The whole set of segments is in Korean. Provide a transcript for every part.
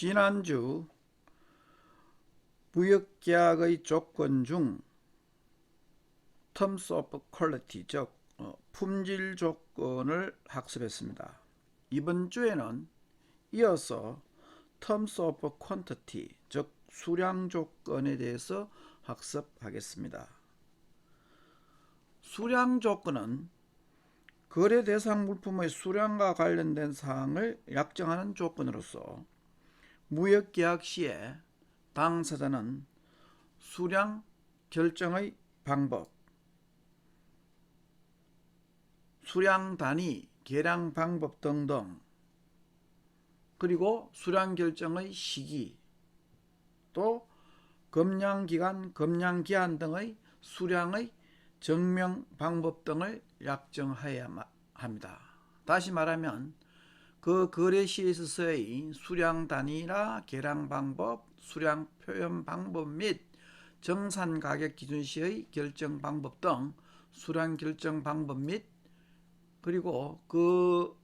지난주 무역계약의 조건 중 Terms of Quality, 즉 품질 조건을 학습했습니다. 이번 주에는 이어서 Terms of Quantity, 즉 수량 조건에 대해서 학습하겠습니다. 수량 조건은 거래 대상 물품의 수량과 관련된 사항을 약정하는 조건으로서 무역계약 시에 당사자는 수량 결정의 방법, 수량 단위, 계량 방법 등등, 그리고 수량 결정의 시기, 또 검량기간, 검량기한 등의 수량의 증명 방법 등을 약정해야 합니다. 다시 말하면 그 거래 시에 있어서의 수량 단위나 계량 방법, 수량 표현 방법 및 정산 가격 기준 시의 결정 방법 등 수량 결정 방법 및 그리고 그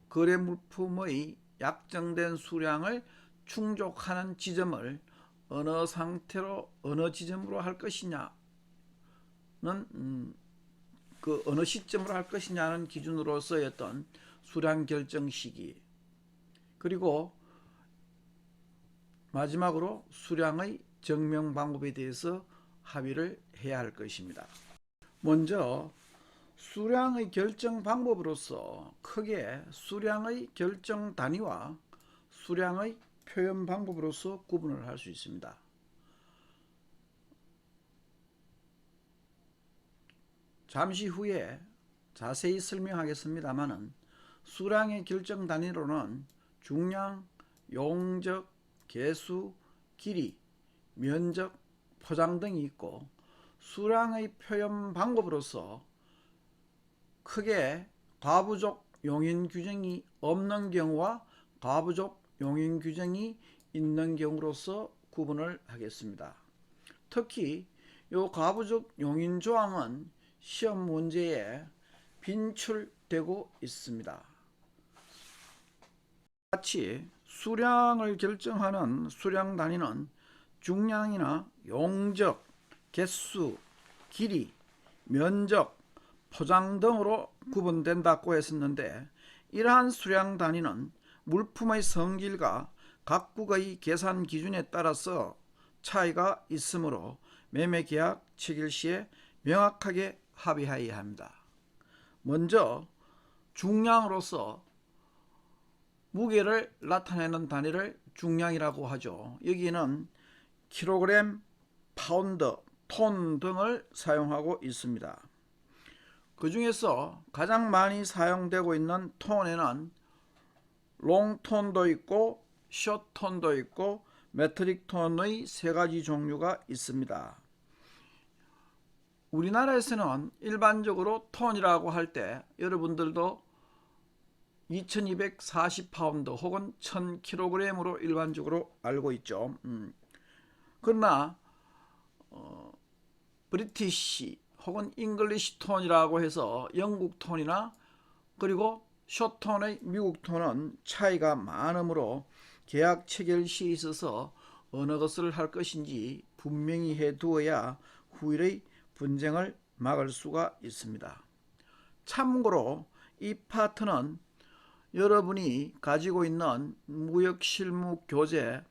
거래 물품의 약정된 수량을 충족하는 지점을 어느 상태로 어느 지점으로 할 것이냐는 그 어느 시점으로 할 것이냐는 기준으로서였던 수량 결정 시기, 그리고 마지막으로 수량의 증명 방법에 대해서 합의를 해야 할 것입니다. 먼저 수량의 결정 방법으로서 크게 수량의 결정 단위와 수량의 표현 방법으로서 구분을 할 수 있습니다. 잠시 후에 자세히 설명하겠습니다만은 수량의 결정 단위로는 중량, 용적, 개수, 길이, 면적, 포장 등이 있고, 수량의 표현 방법으로서 크게 과부족 용인 규정이 없는 경우와 과부족 용인 규정이 있는 경우로서 구분을 하겠습니다. 특히 이 과부족 용인 조항은 시험 문제에 빈출되고 있습니다. 같이 수량을 결정하는 수량 단위는 중량이나 용적, 개수, 길이, 면적, 포장 등으로 구분된다고 했었는데, 이러한 수량 단위는 물품의 성질과 각국의 계산 기준에 따라서 차이가 있으므로 매매계약 체결 시에 명확하게 합의해야 합니다. 먼저 중량으로서 무게를 나타내는 단위를 중량이라고 하죠. 여기는 킬로그램, 파운드, 톤 등을 사용하고 있습니다. 그 중에서 가장 많이 사용되고 있는 톤에는 롱톤도 있고 숏톤도 있고 메트릭 톤의 세 가지 종류가 있습니다. 우리나라에서는 일반적으로 톤이라고 할 때 여러분들도 2240파운드 혹은 1000kg으로 일반적으로 알고 있죠. 그러나 브리티시 혹은 잉글리시 톤이라고 해서 영국 톤이나 그리고 숏톤의 미국 톤은 차이가 많으므로 계약 체결 시에 있어서 어느 것을 할 것인지 분명히 해두어야 후일의 분쟁을 막을 수가 있습니다. 참고로 이 파트는 여러분이 가지고 있는 무역실무교재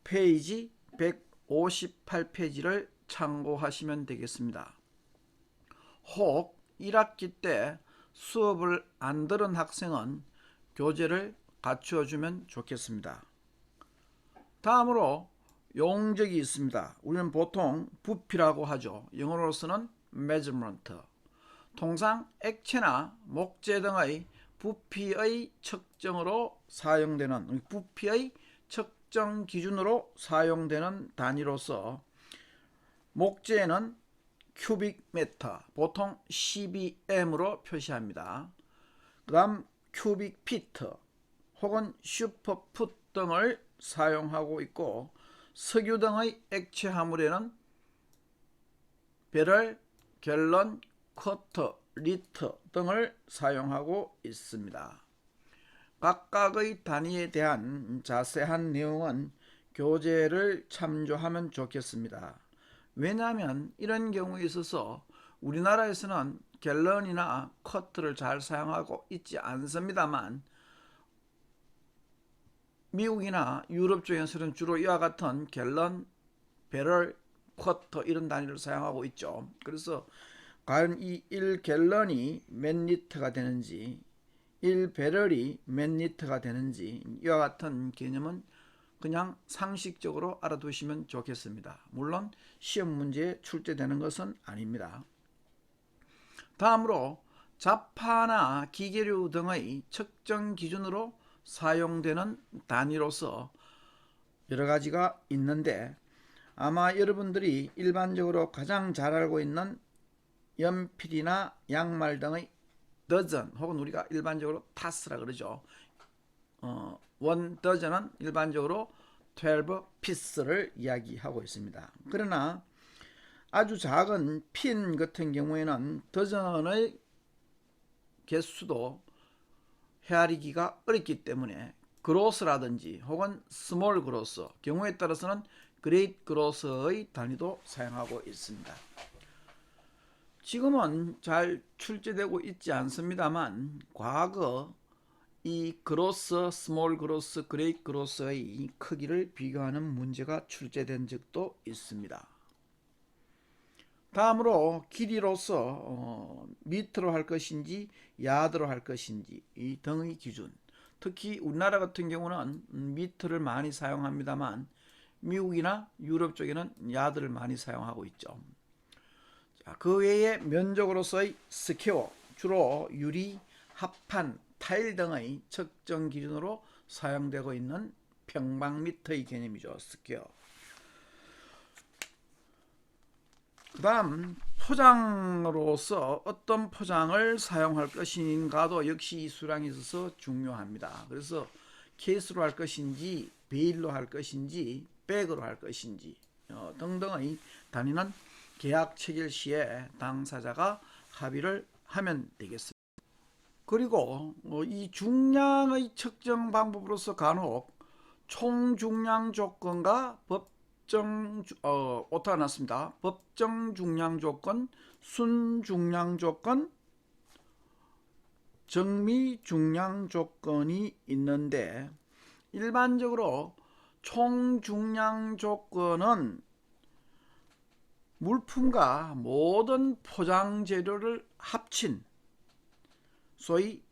페이지 158페이지를 참고하시면 되겠습니다. 혹 1학기 때 수업을 안 들은 학생은 교재를 갖추어 주면 좋겠습니다. 다음으로 용적이 있습니다. 우리는 보통 부피라고 하죠. 영어로서는 measurement. 통상 액체나 목재 등의 부피의 측정으로 사용되는, 부피의 측정 기준으로 사용되는 단위로서 목재는 큐빅미터, 보통 CBM으로 표시합니다. 그 다음 큐빅피트 혹은 슈퍼풋 등을 사용하고 있고, 석유 등의 액체 화물에는 배럴, 갤런, 쿼터, 리터 등을 사용하고 있습니다. 그 각각의 단위에 대한 자세한 내용은 교재를 참조하면 좋겠습니다. 왜냐하면 이런 경우에 있어서 우리나라에서는 갤런이나 커트를 잘 사용하고 있지 않습니다만 미국이나 유럽 쪽에서는 주로 이와 같은 갤런, 배럴, 쿼터 이런 단위를 사용하고 있죠. 그래서 과연 이 1갤런이 몇 리터가 되는지 1배럴이 몇 리터가 되는지 이와 같은 개념은 그냥 상식적으로 알아두시면 좋겠습니다. 물론 시험 문제에 출제되는 것은 아닙니다. 다음으로 자파나 기계류 등의 측정 기준으로 사용되는 단위로서 여러 가지가 있는데 아마 여러분들이 일반적으로 가장 잘 알고 있는 연필이나 양말 등의 더전 혹은 우리가 일반적으로 타스라 그러죠. 원 더전은 일반적으로 12피스를 이야기하고 있습니다. 그러나 아주 작은 핀 같은 경우에는 더전의 개수도 헤아리기가 어렵기 때문에 그로스라든지 혹은 스몰 그로스, 경우에 따라서는 그레이트 그로스의 단위도 사용하고 있습니다. 지금은 잘 출제되고 있지 않습니다만 과거 이 그로스, 스몰 그로스, 그레이트 그로스의 크기를 비교하는 문제가 출제된 적도 있습니다. 다음으로 길이로서 미터로 할 것인지 야드로 할 것인지 이 등의 기준, 특히 우리나라 같은 경우는 미터를 많이 사용합니다만 미국이나 유럽 쪽에는 야드를 많이 사용하고 있죠. 그 외에 면적으로서의 스퀘어, 주로 유리, 합판, 타일 등의 측정 기준으로 사용되고 있는 평방미터의 개념이죠. 스퀘어. 그 다음 포장으로서 어떤 포장을 사용할 것인가도 역시 이 수량이 있어서 중요합니다. 그래서 케이스로 할 것인지 베일로 할 것인지 백으로 할 것인지 등등의 단위는 계약 체결 시에 당사자가 합의를 하면 되겠습니다. 그리고 이 중량의 측정 방법으로서 간혹 총중량 조건과 오타가 났습니다. 법정 중량 조건, 순중량 조건, 정미 중량 조건이 있는데 일반적으로 총중량 조건은 물품과 모든 포장 재료를 합친 소위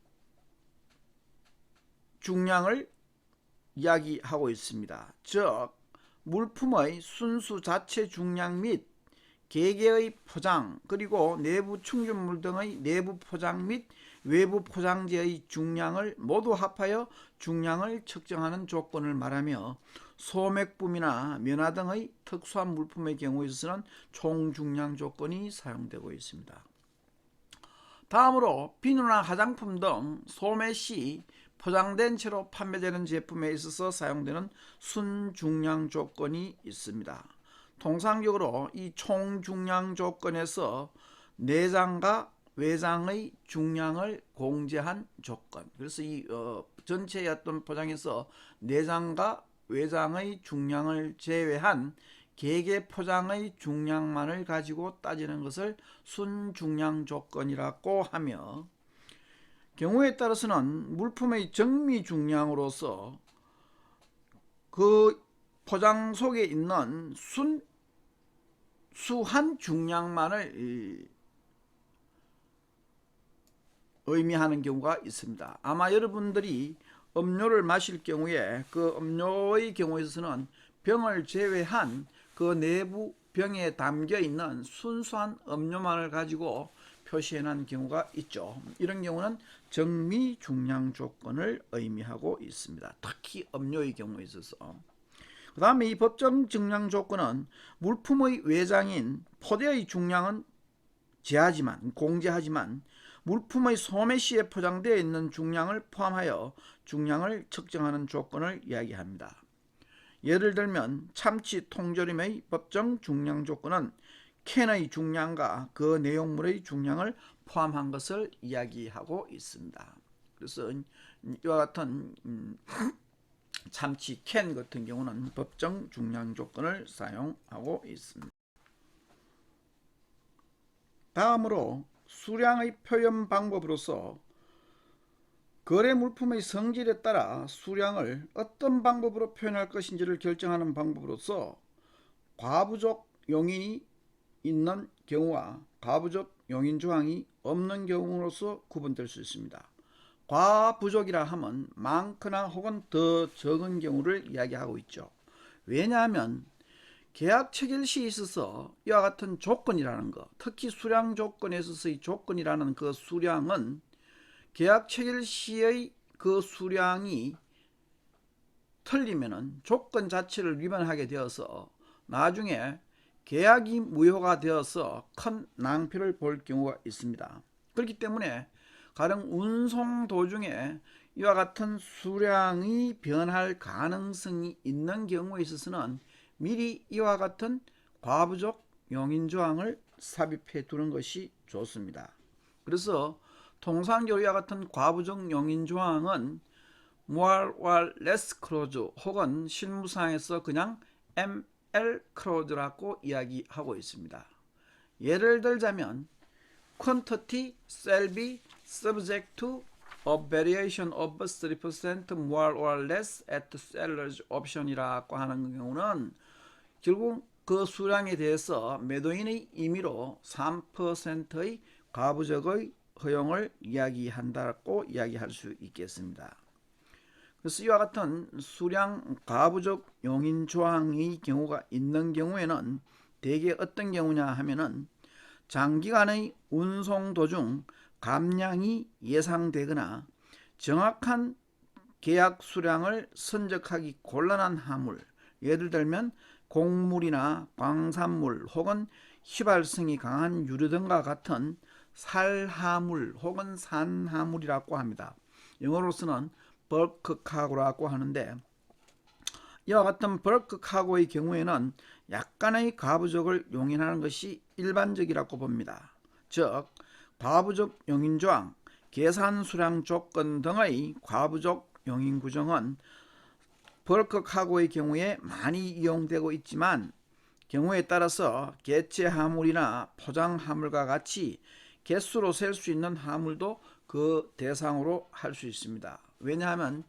중량을 이야기하고 있습니다. 즉 물품의 순수 자체 중량 및 개개의 포장 그리고 내부 충전물 등의 내부 포장 및 외부 포장재의 중량을 모두 합하여 중량을 측정하는 조건을 말하며 소맥품이나 면화 등의 특수한 물품의 경우에 있어서는 총중량 조건이 사용되고 있습니다. 다음으로 비누나 화장품 등 소매 시 포장된 채로 판매되는 제품에 있어서 사용되는 순중량 조건이 있습니다. 통상적으로 이 총중량 조건에서 내장과 외장의 중량을 공제한 조건, 그래서 이 전체의 어떤 포장에서 내장과 외장의 중량을 제외한 개개 포장의 중량만을 가지고 따지는 것을 순중량 조건이라고 하며 경우에 따라서는 물품의 정미 중량으로서 그 포장 속에 있는 순수한 중량만을 의미하는 경우가 있습니다. 아마 여러분들이 음료를 마실 경우에 그 음료의 경우에 있어서는 병을 제외한 그 내부 병에 담겨 있는 순수한 음료만을 가지고 표시해놓은 경우가 있죠. 이런 경우는 정미 중량 조건을 의미하고 있습니다. 특히 음료의 경우에 있어서. 그 다음에 이 법정 중량 조건은 물품의 외장인 포대의 중량은 공제하지만 물품의 소매 시에 포장되어 있는 중량을 포함하여 중량을 측정하는 조건을 이야기합니다. 예를 들면 참치 통조림의 법정 중량 조건은 캔의 중량과 그 내용물의 중량을 포함한 것을 이야기하고 있습니다. 그래서 이와 같은 참치 캔 같은 경우는 법정 중량 조건을 사용하고 있습니다. 다음으로 수량의 표현 방법으로서 거래 물품의 성질에 따라 수량을 어떤 방법으로 표현할 것인지를 결정하는 방법으로서 과부족 용인이 있는 경우와 과부족 용인 조항이 없는 경우로서 구분될 수 있습니다. 과부족이라 하면 많거나 혹은 더 적은 경우를 이야기하고 있죠. 왜냐하면 계약 체결 시에 있어서 이와 같은 조건이라는 것, 특히 수량 조건에 있어서의 조건이라는 그 수량은 계약 체결 시의 그 수량이 틀리면은 조건 자체를 위반하게 되어서 나중에 계약이 무효가 되어서 큰 낭패를 볼 경우가 있습니다. 그렇기 때문에 가령 운송 도중에 이와 같은 수량이 변할 가능성이 있는 경우에 있어서는 미리 이와 같은 과부족 용인조항을 삽입해 두는 것이 좋습니다. 그래서 통상적으로 이와 같은 과부족 용인조항은 more or less clause 혹은 실무상에서 그냥 ML clause라고 이야기하고 있습니다. 예를 들자면 quantity shall be subject to a variation of 3% more or less at the seller's option이라고 하는 경우는 결국 그 수량에 대해서 매도인의 임의로 3%의 과부족의 허용을 이야기한다고 이야기할 수 있겠습니다. 그래서 이와 같은 수량 과부족 용인 조항의 경우가 있는 경우에는 대개 어떤 경우냐 하면은 장기간의 운송 도중 감량이 예상되거나 정확한 계약 수량을 선적하기 곤란한 화물, 예를 들면 곡물이나 광산물 혹은 휘발성이 강한 유류 등과 같은 살화물 혹은 산화물이라고 합니다. 영어로서는 벌크 카고라고 하는데 이와 같은 벌크 카고의 경우에는 약간의 과부족을 용인하는 것이 일반적이라고 봅니다. 즉 과부족 용인조항, 계산 수량 조건 등의 과부족 용인 규정은 벌크 카고의 경우에 많이 이용되고 있지만 경우에 따라서 개체 화물이나 포장 화물과 같이 개수로 셀 수 있는 화물도 그 대상으로 할 수 있습니다. 왜냐하면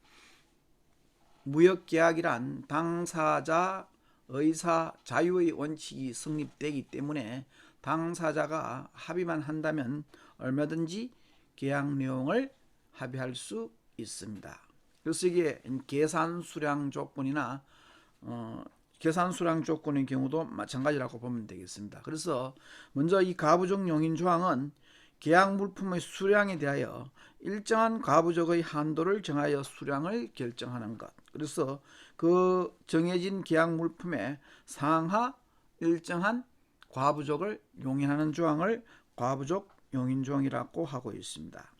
무역계약이란 당사자 의사 자유의 원칙이 성립되기 때문에 당사자가 합의만 한다면 얼마든지 계약 내용을 합의할 수 있습니다. 그래서 이게 계산 수량 조건이나 계산 수량 조건의 경우도 마찬가지라고 보면 되겠습니다. 그래서 먼저 이 과부족 용인 조항은 계약 물품의 수량에 대하여 일정한 과부족의 한도를 정하여 수량을 결정하는 것. 그래서 그 정해진 계약 물품의 상하 일정한 과부족을 용인하는 조항을 과부족 용인 조항이라고 하고 있습니다.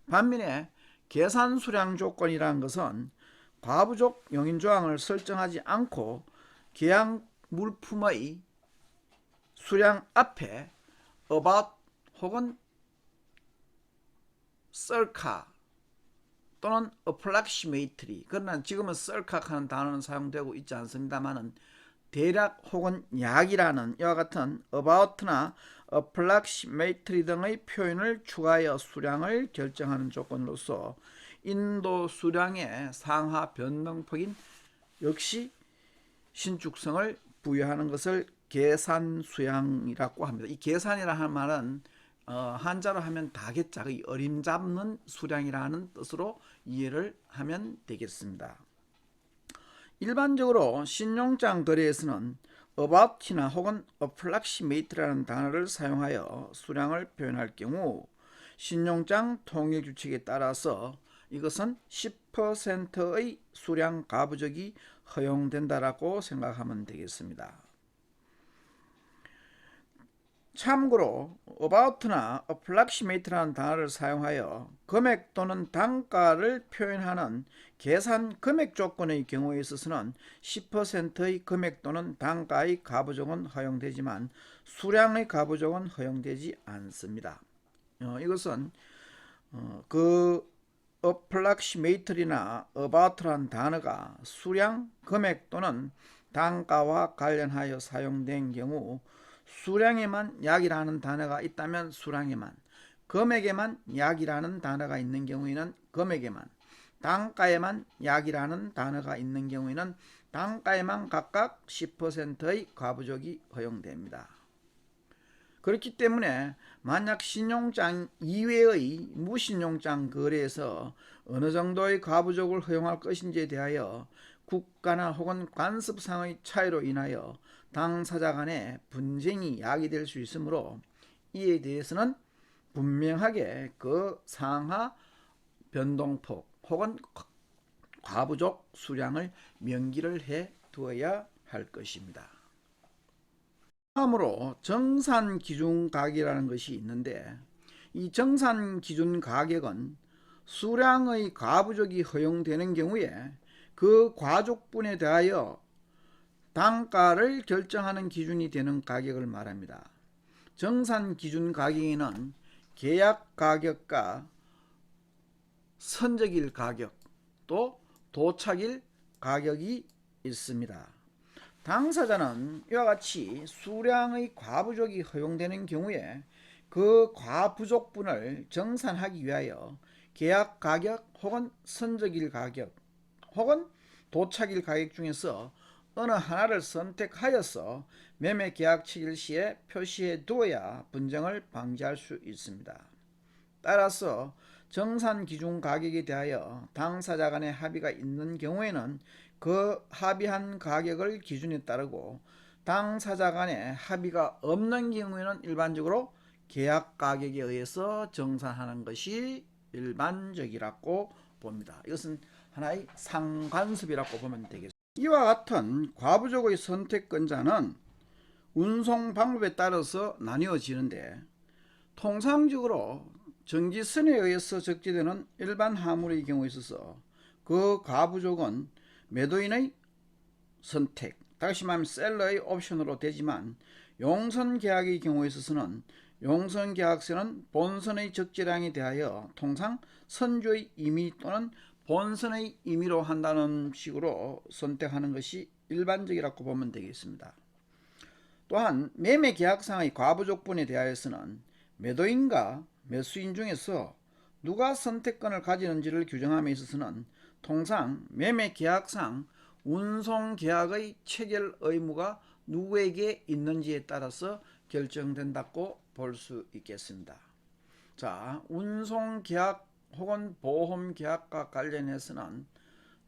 반면에 계산 수량 조건이라는 것은 과부족 용인 조항을 설정하지 않고 계약 물품의 수량 앞에 about 혹은 circa 또는 approximately, 그러나 지금은 circa 하는 단어는 사용되고 있지 않습니다만은 대략 혹은 약이라는 이와 같은 about나 approximately 등의 표현을 추가하여 수량을 결정하는 조건으로서 인도 수량의 상하 변동폭인 역시 신축성을 부여하는 것을 계산 수량이라고 합니다. 이 계산이라는 말은 한자로 하면 다개짝의 어림잡는 수량이라는 뜻으로 이해를 하면 되겠습니다. 일반적으로 신용장 거래에서는 about이나 혹은 approximate라는 단어를 사용하여 수량을 표현할 경우 신용장 통일 규칙에 따라서 이것은 10%의 수량 과부족이 허용된다라고 생각하면 되겠습니다. 참고로 about나 approximate라는 단어를 사용하여 금액 또는 단가를 표현하는 계산 금액 조건의 경우에 있어서는 10%의 금액 또는 단가의 과부족은 허용되지만 수량의 과부족은 허용되지 않습니다. 이것은 그 approximate이나 about란 단어가 수량, 금액 또는 단가와 관련하여 사용된 경우 수량에만 약이라는 단어가 있다면 수량에만, 금액에만 약이라는 단어가 있는 경우에는 금액에만, 단가에만 약이라는 단어가 있는 경우에는 단가에만 각각 10%의 과부족이 허용됩니다. 그렇기 때문에 만약 신용장 이외의 무신용장 거래에서 어느 정도의 과부족을 허용할 것인지에 대하여 국가나 혹은 관습상의 차이로 인하여 당사자 간의 분쟁이 야기될 수 있으므로 이에 대해서는 분명하게 그 상하 변동폭 혹은 과부족 수량을 명기를 해 두어야 할 것입니다. 다음으로 정산기준가격이라는 것이 있는데, 이 정산기준가격은 수량의 과부족이 허용되는 경우에 그 과족분에 대하여 단가를 결정하는 기준이 되는 가격을 말합니다. 정산기준가격에는 계약가격과 선적일 가격 또 도착일 가격이 있습니다. 당사자는 이와 같이 수량의 과부족이 허용되는 경우에 그 과부족분을 정산하기 위하여 계약가격 혹은 선적일 가격 혹은 도착일 가격 중에서 어느 하나를 선택하여서 매매 계약 체결 시에 표시해 두어야 분쟁을 방지할 수 있습니다. 따라서 정산기준 가격에 대하여 당사자 간의 합의가 있는 경우에는 그 합의한 가격을 기준에 따르고 당사자 간의 합의가 없는 경우에는 일반적으로 계약 가격에 의해서 정산하는 것이 일반적이라고 봅니다. 이것은 하나의 상관습이라고 보면 되겠습니다. 이와 같은 과부족의 선택권자는 운송 방법에 따라서 나뉘어지는데, 통상적으로 정지선에 의해서 적재되는 일반 화물의 경우에 있어서 그 과부족은 매도인의 선택, 다시 말하면 셀러의 옵션으로 되지만, 용선계약의 경우에 있어서는 용선계약서는 본선의 적재량에 대하여 통상 선주의 임의 또는 본선의 임의로 한다는 식으로 선택하는 것이 일반적이라고 보면 되겠습니다. 또한 매매계약상의 과부족분에 대하여서는 매도인과 매수인 중에서 누가 선택권을 가지는지를 규정함에 있어서는 통상 매매계약상 운송계약의 체결 의무가 누구에게 있는지에 따라서 결정된다고 볼 수 있겠습니다. 자, 운송계약 혹은 보험계약과 관련해서는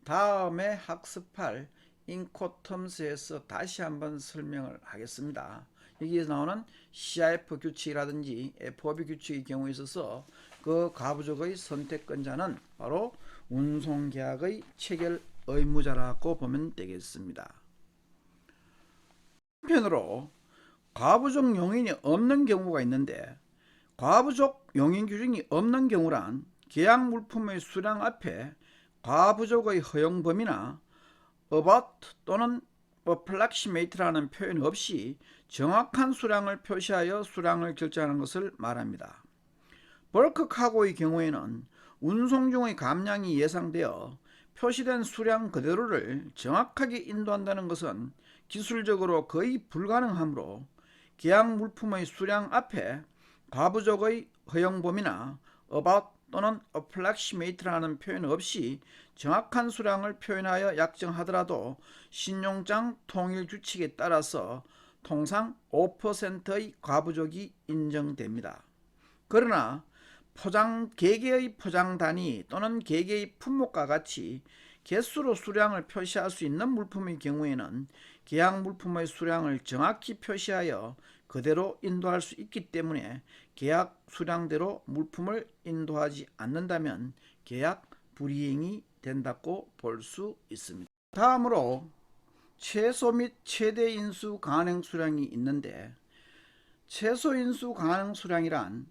다음에 학습할 인코텀스에서 다시 한번 설명을 하겠습니다. 여기에서 나오는 CIF 규칙이라든지 FOB 규칙의 경우에 있어서 그 과부족의 선택권자는 바로 운송계약의 체결 의무자라고 보면 되겠습니다. 한편으로 과부족 용인이 없는 경우가 있는데, 과부족 용인 규정이 없는 경우란 계약 물품의 수량 앞에 과부족의 허용 범위나 about 또는 approximate라는 표현 없이 정확한 수량을 표시하여 수량을 결정하는 것을 말합니다. 벌크 카고의 경우에는 운송 중의 감량이 예상되어 표시된 수량 그대로를 정확하게 인도한다는 것은 기술적으로 거의 불가능하므로 계약 물품의 수량 앞에 과부족의 허용 범위나 about 또는 approximate라는 표현 없이 정확한 수량을 표현하여 약정하더라도 신용장 통일 규칙에 따라서 통상 5%의 과부족이 인정됩니다. 그러나 개개의 포장 단위 또는 개개의 품목과 같이 개수로 수량을 표시할 수 있는 물품의 경우에는 계약 물품의 수량을 정확히 표시하여 그대로 인도할 수 있기 때문에 계약 수량대로 물품을 인도하지 않는다면 계약 불이행이 된다고 볼 수 있습니다. 다음으로 최소 및 최대 인수 가능 수량이 있는데, 최소 인수 가능 수량이란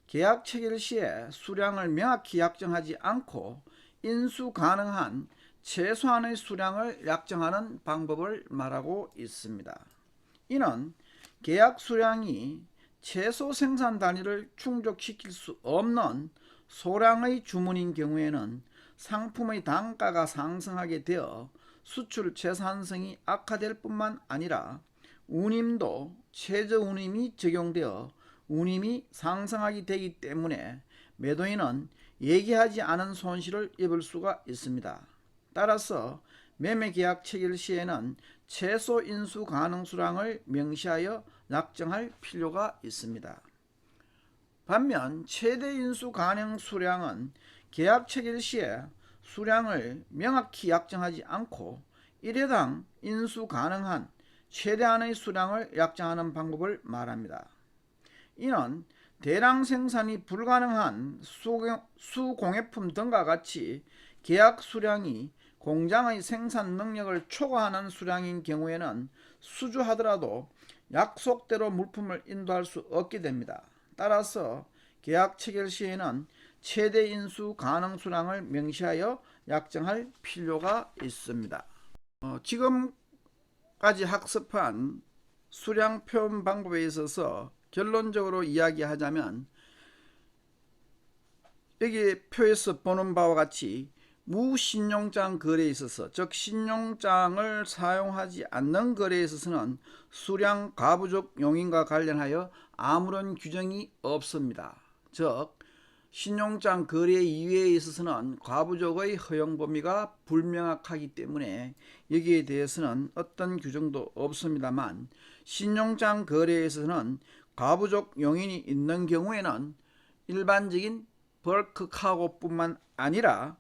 계약 체결 시에 수량을 명확히 약정하지 않고 인수 가능한 최소한의 수량을 약정하는 방법을 말하고 있습니다. 이는 계약 수량이 최소 생산 단위를 충족시킬 수 없는 소량의 주문인 경우에는 상품의 단가가 상승하게 되어 수출 채산성이 악화될 뿐만 아니라 운임도 최저 운임이 적용되어 운임이 상승하게 되기 때문에 매도인은 예기하지 않은 손실을 입을 수가 있습니다. 따라서 매매계약 체결 시에는 최소 인수 가능 수량을 명시하여 약정할 필요가 있습니다. 반면 최대 인수 가능 수량은 계약 체결 시에 수량을 명확히 약정하지 않고 1회당 인수 가능한 최대한의 수량을 약정하는 방법을 말합니다. 이는 대량 생산이 불가능한 수공예품 등과 같이 계약 수량이 공장의 생산 능력을 초과하는 수량인 경우에는 수주하더라도 약속대로 물품을 인도할 수 없게 됩니다. 따라서 계약 체결 시에는 최대 인수 가능 수량을 명시하여 약정할 필요가 있습니다. 지금까지 학습한 수량 표현 방법에 있어서 결론적으로 이야기하자면 여기 표에서 보는 바와 같이 무신용장 거래에 있어서, 즉 신용장을 사용하지 않는 거래에 있어서는 수량 가부족 용인과 관련하여 아무런 규정이 없습니다. 즉 신용장 거래 이외에 있어서는 과부족의 허용 범위가 불명확하기 때문에 여기에 대해서는 어떤 규정도 없습니다만, 신용장 거래에 있어서는 과부족 용인이 있는 경우에는 일반적인 벌크 카고뿐만 아니라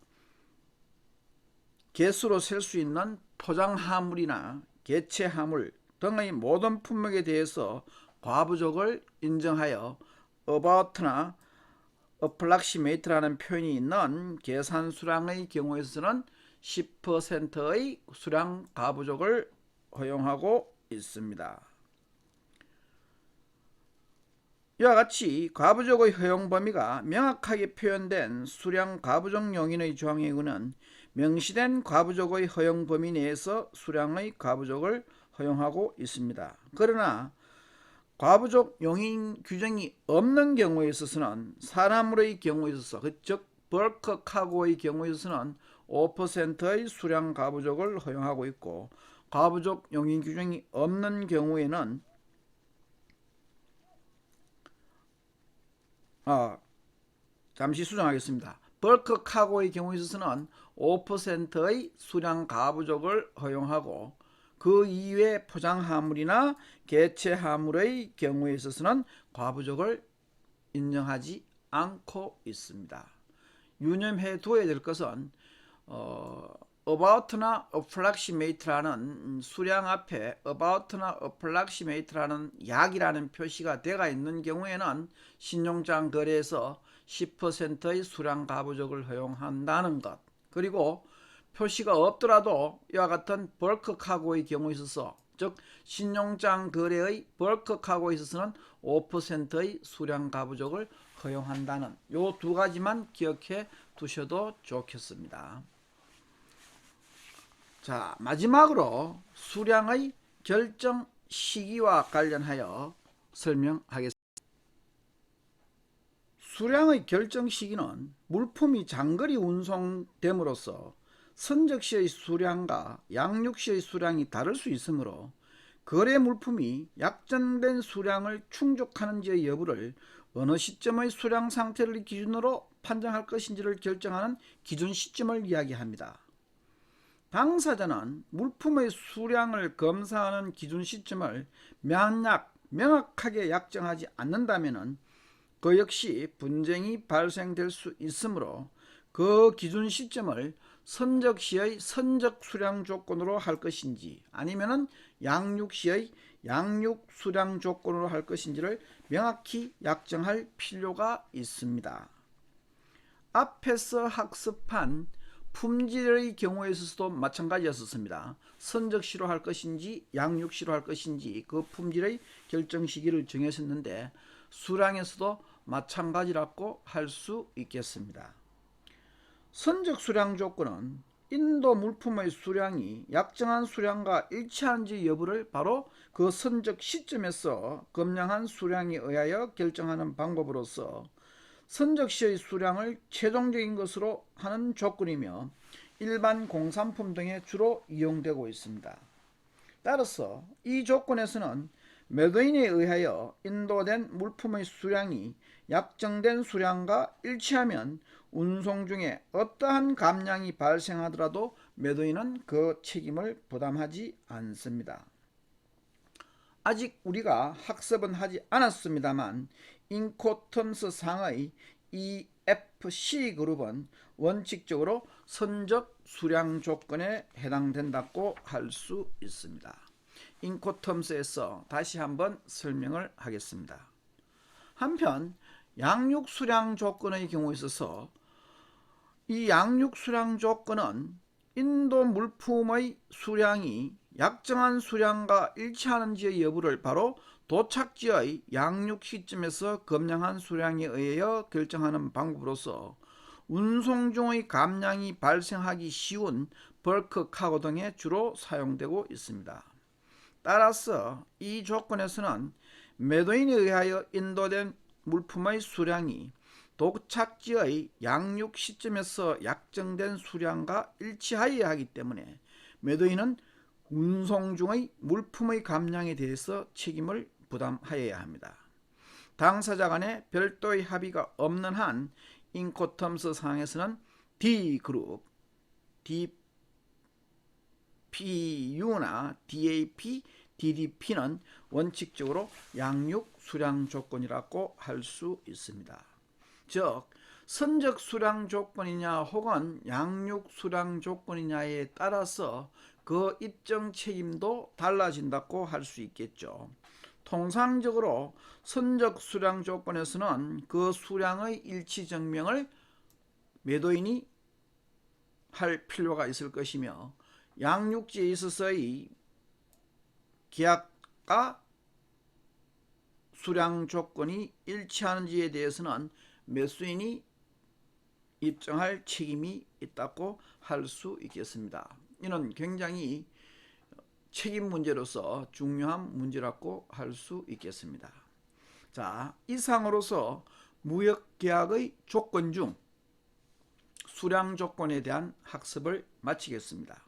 개수로 셀 수 있는 포장화물이나 개체화물 등의 모든 품목에 대해서 과부족을 인정하여 about나 approximate라는 표현이 있는 계산 수량의 경우에서는 10%의 수량 과부족을 허용하고 있습니다. 이와 같이 과부족의 허용 범위가 명확하게 표현된 수량 과부족 용인의 조항에 의하면 명시된 과부족의 허용 범위 내에서 수량의 과부족을 허용하고 있습니다. 그러나 과부족 용인 규정이 없는 경우에 있어서는 사람의 경우에 있어서, 즉 벌크 카고의 경우에 있어서는 5%의 수량 과부족을 허용하고 있고, 과부족 용인 규정이 없는 경우에는 잠시 수정하겠습니다. 벌크 카고의 경우에 있어서는 5%의 수량 과부족을 허용하고, 그 이외 포장화물이나 개체화물의 경우에 있어서는 과부족을 인정하지 않고 있습니다. 유념해 두어야 될 것은 about나 approximate라는 수량 앞에 about나 approximate라는 약이라는 표시가 되어 있는 경우에는 신용장 거래에서 10%의 수량 과부족을 허용한다는 것, 그리고 표시가 없더라도 이와 같은 벌크 카고의 경우에 있어서, 즉 신용장 거래의 벌크 카고에 있어서는 5%의 수량 과부족을 허용한다는 요 두 가지만 기억해 두셔도 좋겠습니다. 자, 마지막으로 수량의 결정 시기와 관련하여 설명하겠습니다. 수량의 결정 시기는 물품이 장거리 운송됨으로써 선적 시의 수량과 양육 시의 수량이 다를 수 있으므로 거래 물품이 약정된 수량을 충족하는지의 여부를 어느 시점의 수량 상태를 기준으로 판정할 것인지를 결정하는 기준 시점을 이야기합니다. 당사자는 물품의 수량을 검사하는 기준 시점을 만약 명확하게 약정하지 않는다면 그 역시 분쟁이 발생될 수 있으므로 그 기준 시점을 선적 시의 선적 수량 조건으로 할 것인지 아니면은 양육 시의 양육 수량 조건으로 할 것인지를 명확히 약정할 필요가 있습니다. 앞에서 학습한 품질의 경우에 있어서도 마찬가지였습니다. 선적시로 할 것인지 양육시로 할 것인지 그 품질의 결정 시기를 정했었는데 수량에서도 마찬가지라고 할 수 있겠습니다. 선적 수량 조건은 인도 물품의 수량이 약정한 수량과 일치하는지 여부를 바로 그 선적 시점에서 검량한 수량에 의하여 결정하는 방법으로서 선적 시의 수량을 최종적인 것으로 하는 조건이며 일반 공산품 등에 주로 이용되고 있습니다. 따라서 이 조건에서는 매도인에 의하여 인도된 물품의 수량이 약정된 수량과 일치하면 운송 중에 어떠한 감량이 발생하더라도 매도인은 그 책임을 부담하지 않습니다. 아직 우리가 학습은 하지 않았습니다만 인코텀스 상의 EFC 그룹은 원칙적으로 선적 수량 조건에 해당된다고 할 수 있습니다. 인코텀스에서 다시 한번 설명을 하겠습니다. 한편 양육 수량 조건의 경우에 있어서 이 양육 수량 조건은 인도 물품의 수량이 약정한 수량과 일치하는지의 여부를 바로 도착지의 양육 시점에서 검량한 수량에 의하여 결정하는 방법으로서 운송 중의 감량이 발생하기 쉬운 벌크 카고 등에 주로 사용되고 있습니다. 따라서 이 조건에서는 매도인에 의하여 인도된 물품의 수량이 도착지의 양육 시점에서 약정된 수량과 일치하여야 하기 때문에 매도인은 운송 중의 물품의 감량에 대해서 책임을 부담하여야 합니다. 당사자 간에 별도의 합의가 없는 한 인코텀스 상에서는 D그룹, DPU나 DAP, DDP는 원칙적으로 양육 수량 조건이라고 할 수 있습니다. 즉 선적 수량 조건이냐 혹은 양육 수량 조건이냐에 따라서 그 입증 책임도 달라진다고 할 수 있겠죠. 통상적으로 선적 수량 조건에서는 그 수량의 일치 증명을 매도인이 할 필요가 있을 것이며 양육지에 있어서의 계약과 수량 조건이 일치하는지에 대해서는 매수인이 입증할 책임이 있다고 할 수 있겠습니다. 이는 굉장히 책임 문제로서 중요한 문제라고 할 수 있겠습니다. 자, 이상으로서 무역계약의 조건 중 수량 조건에 대한 학습을 마치겠습니다.